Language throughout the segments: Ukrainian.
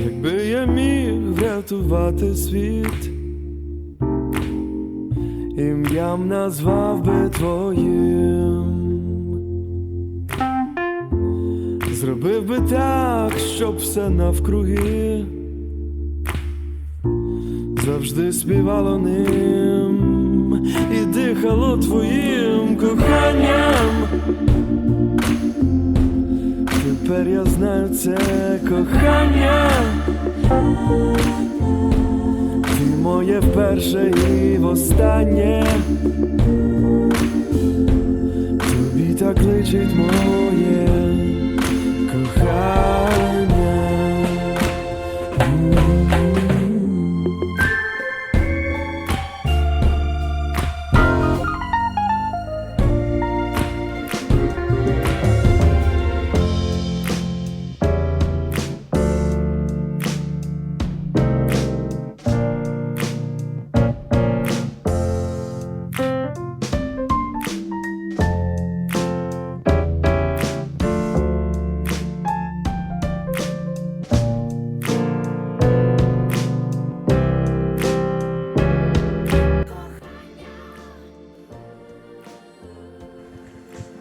Якби я міг врятувати світ, ім'ям назвав би твоїм. Зробив би так, щоб все навкруги завжди співало ним і дихало твоїм коханням. Тепер я знаю це кохання. Ти моє вперше і востаннє. Тобі так личить моє кохання.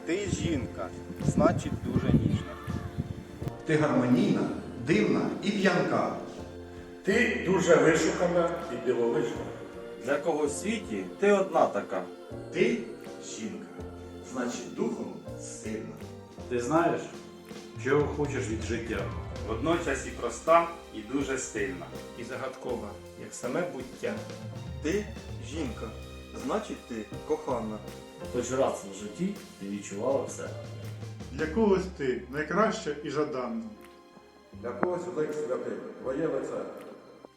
Ти жінка, значить дуже ніжна. Ти гармонійна, дивна і п'янка. Ти дуже вишукана і дивовижна. Для кого в світі ти одна така. Ти жінка, значить духом сильна. Ти знаєш, чого хочеш від життя. Водночас і проста, і дуже стильна. І загадкова, як саме буття. Ти жінка, значить ти кохана. Хоч раз в житті ти відчувала все. Для когось ти найкраща і жаданна. Для когось лик святий, твоє лице.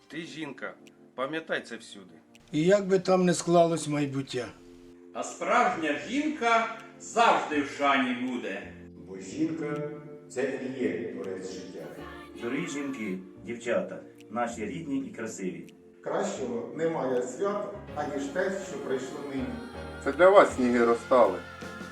Ти жінка, пам'ятай це всюди. І як би там не склалось майбуття. А справжня жінка завжди в шані буде. Бо жінка – це і є творець життя. Дорогі жінки, дівчата, наші рідні і красиві. Кращого немає свята, аніж те, що прийшло нині. Це для вас сніги розтали.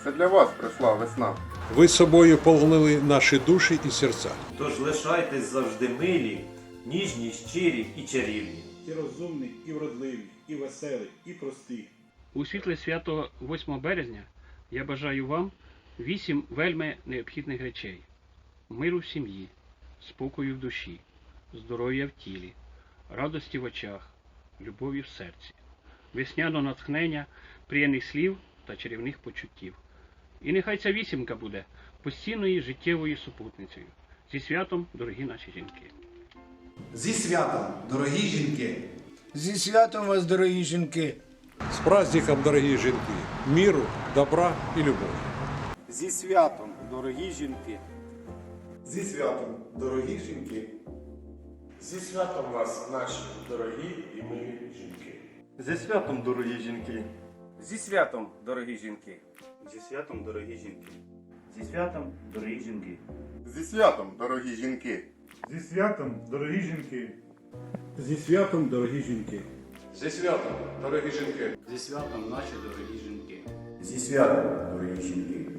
Це для вас прийшла весна. Ви собою полонили наші душі і серця. Тож лишайтесь завжди милі, ніжні, щирі і чарівні. І розумний, і вродливий, і веселий, і простий. У світле свято 8 березня я бажаю вам 8 вельми необхідних речей: миру в сім'ї, спокою в душі, здоров'я в тілі, радості в очах, любові в серці, весняного натхнення, приємних слів та чарівних почуттів. І нехай ця вісімка буде постійною життєвою супутницею. Зі святом, дорогі наші жінки! Зі святом, дорогі жінки! Зі святом вас, дорогі жінки! З праздником, дорогі жінки! Міру, добра і любові! Зі святом, дорогі жінки! Зі святом, дорогі жінки! Зі святом вас, наші дорогі і милі жінки. Зі святом, дорогі жінки! Зі святом, дорогі жінки! Зі святом, дорогі жінки! Зі святом, дорогі жінки! Зі святом, дорогі жінки! Зі святом, дорогі жінки! Зі святом, дорогі жінки! Зі святом, дорогі жінки. Зі святом наші дорогі жінки. Зі святом, дорогі жінки!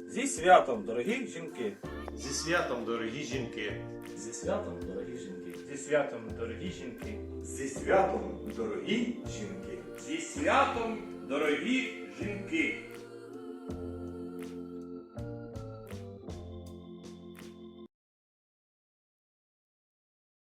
Зі святом, дорогі жінки! Зі святом, дорогі жінки. Зі святом, дорогі жінки! Зі святом, дорогі жінки! Зі святом, дорогі жінки! Зі святом, дорогі жінки!